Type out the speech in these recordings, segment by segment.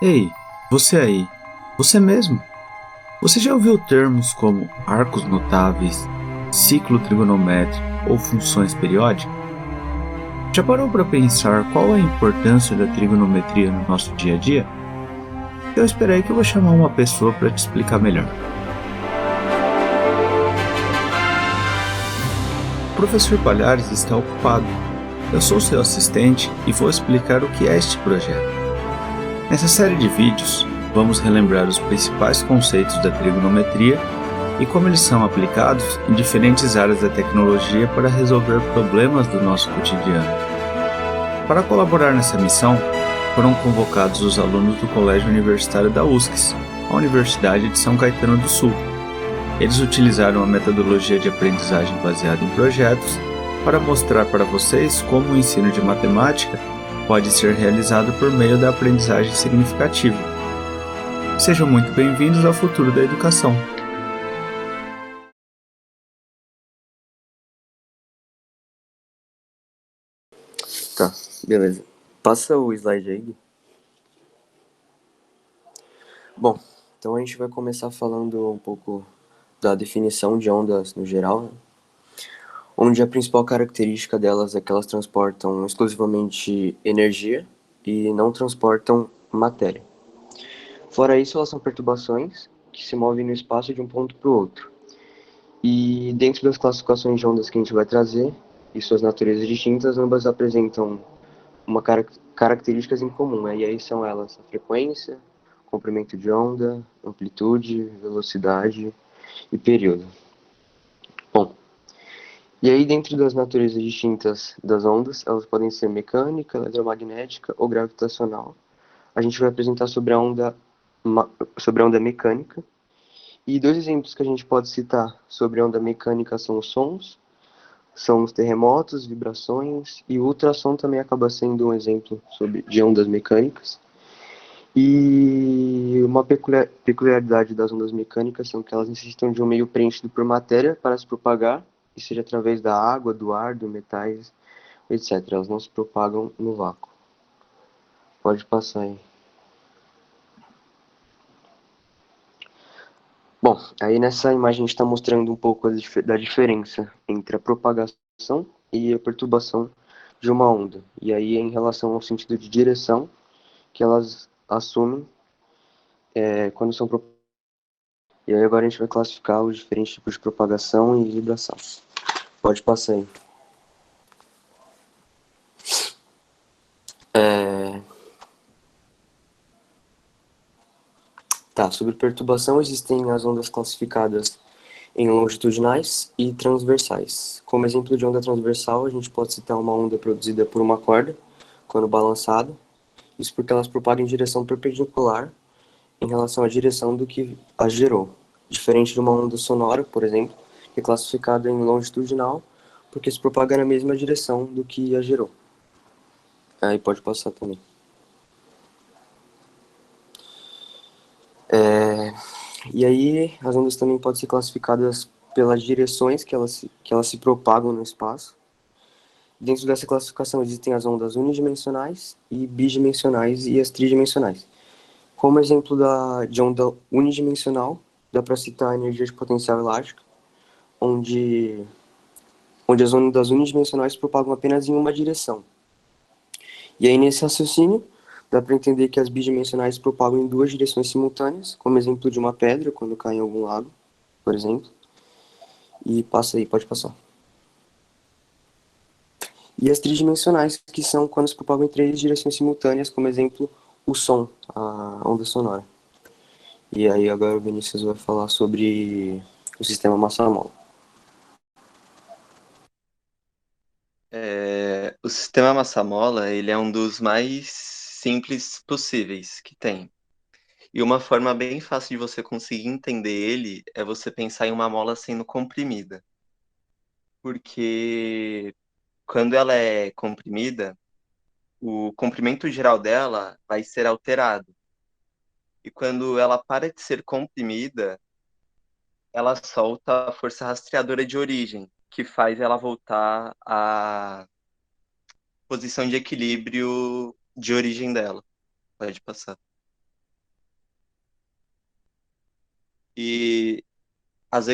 Ei, você aí, você mesmo. Você já ouviu termos como arcos notáveis, ciclo trigonométrico ou funções periódicas? Já parou para pensar qual a importância da trigonometria no nosso dia a dia? Eu esperei que eu vou chamar uma pessoa para te explicar melhor. O professor Palhares está ocupado. Eu sou seu assistente e vou explicar o que é este projeto. Nessa série de vídeos, vamos relembrar os principais conceitos da trigonometria e como eles são aplicados em diferentes áreas da tecnologia para resolver problemas do nosso cotidiano. Para colaborar nessa missão, foram convocados os alunos do Colégio Universitário da USCS, a Universidade de São Caetano do Sul. Eles utilizaram a metodologia de aprendizagem baseada em projetos para mostrar para vocês como o ensino de matemática pode ser realizado por meio da aprendizagem significativa. Sejam muito bem-vindos ao futuro da educação. Tá, beleza. Passa o slide aí, Gui. Bom, então a gente vai começar falando um pouco da definição de ondas no geral, né? Onde a principal característica delas é que elas transportam exclusivamente energia e não transportam matéria. Fora isso, elas são perturbações que se movem no espaço de um ponto para o outro. E dentro das classificações de ondas que a gente vai trazer e suas naturezas distintas, ambas apresentam características em comum, né? E aí são elas a frequência, comprimento de onda, amplitude, velocidade e período. Bom, e aí dentro das naturezas distintas das ondas, elas podem ser mecânica, eletromagnética ou gravitacional. A gente vai apresentar sobre a onda mecânica. E dois exemplos que a gente pode citar sobre a onda mecânica são os sons, são os terremotos, vibrações, e o ultrassom também acaba sendo um exemplo de ondas mecânicas. E uma peculiaridade das ondas mecânicas são que elas necessitam de um meio preenchido por matéria para se propagar, e seja através da água, do ar, dos metais, etc. Elas não se propagam no vácuo. Pode passar aí. Bom, aí nessa imagem a gente está mostrando um pouco da diferença entre a propagação e a perturbação de uma onda. E aí em relação ao sentido de direção que elas assumem quando são propagadas. E aí agora a gente vai classificar os diferentes tipos de propagação e vibração. Pode passar aí. Tá, sobre perturbação existem as ondas classificadas em longitudinais e transversais. Como exemplo de onda transversal, a gente pode citar uma onda produzida por uma corda, quando balançada. Isso porque elas propagam em direção perpendicular em relação à direção do que as gerou. Diferente de uma onda sonora, por exemplo, que é classificada em longitudinal, porque se propaga na mesma direção do que a gerou. Aí pode passar também. E aí, as ondas também podem ser classificadas pelas direções que elas se propagam no espaço. Dentro dessa classificação existem as ondas unidimensionais e bidimensionais e as tridimensionais. Como exemplo de onda unidimensional, dá para citar a energia de potencial elástica, onde, onde as ondas unidimensionais se propagam apenas em uma direção. E aí, nesse raciocínio, dá para entender que as bidimensionais se propagam em duas direções simultâneas, como exemplo de uma pedra quando cai em algum lago, por exemplo. E passa aí, pode passar. E as tridimensionais, que são quando se propagam em três direções simultâneas, como exemplo, o som, a onda sonora. E aí agora o Vinícius vai falar sobre o sistema massa-mola. O sistema massa-mola, ele é um dos mais simples possíveis que tem. E uma forma bem fácil de você conseguir entender ele é você pensar em uma mola sendo comprimida. Porque quando ela é comprimida, o comprimento geral dela vai ser alterado. E quando ela para de ser comprimida, ela solta a força rastreadora de origem, que faz ela voltar à posição de equilíbrio de origem dela. Pode passar. E as,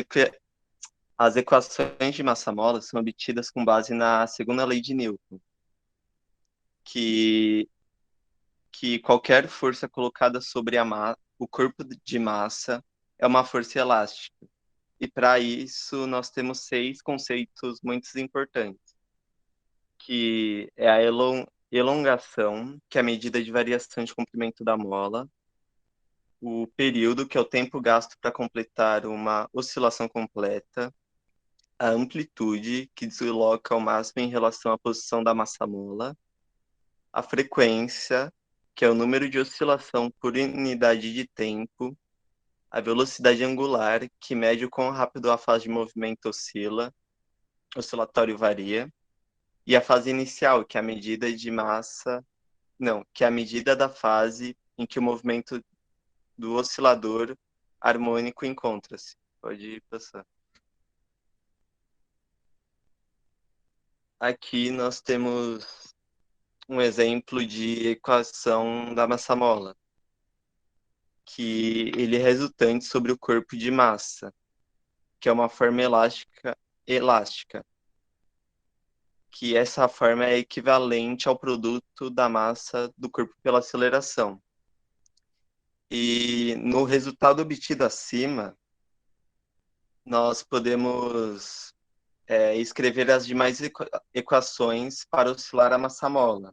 as equações de massa-mola são obtidas com base na segunda lei de Newton, que, que qualquer força colocada sobre o corpo de massa é uma força elástica. E para isso nós temos 6 conceitos muito importantes, que é a elongação, que é a medida de variação de comprimento da mola, o período, que é o tempo gasto para completar uma oscilação completa, a amplitude, que desloca ao máximo em relação à posição da massa-mola, a frequência, que é o número de oscilação por unidade de tempo, a velocidade angular, que mede o quão rápido a fase de movimento oscilatório varia, e a fase inicial, que é a medida de massa, não, que é a medida da fase em que o movimento do oscilador harmônico encontra-se. Pode passar. Aqui nós temos um exemplo de equação da massa-mola, que ele é resultante sobre o corpo de massa, que é uma forma elástica, que essa forma é equivalente ao produto da massa do corpo pela aceleração. E no resultado obtido acima, nós podemos escrever as demais equações para oscilar a massa-mola.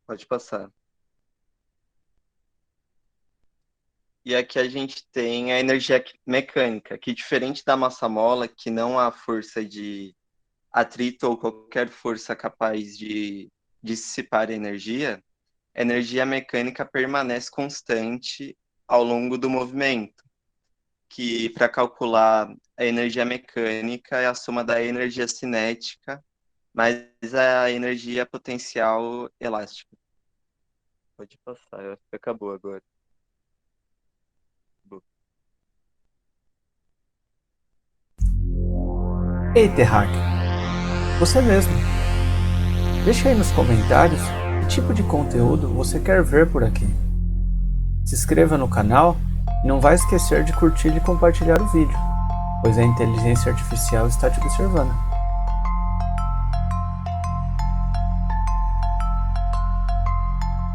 Pode passar. E aqui a gente tem a energia mecânica, que diferente da massa-mola, que não há força de atrito ou qualquer força capaz de dissipar energia, a energia mecânica permanece constante ao longo do movimento, que para calcular a energia mecânica é a soma da energia cinética mais a energia potencial elástica. Pode passar, eu acho que acabou agora. Ei, Terraque, você mesmo. Deixa aí nos comentários que tipo de conteúdo você quer ver por aqui. Se inscreva no canal e não vai esquecer de curtir e compartilhar o vídeo, pois a inteligência artificial está te observando.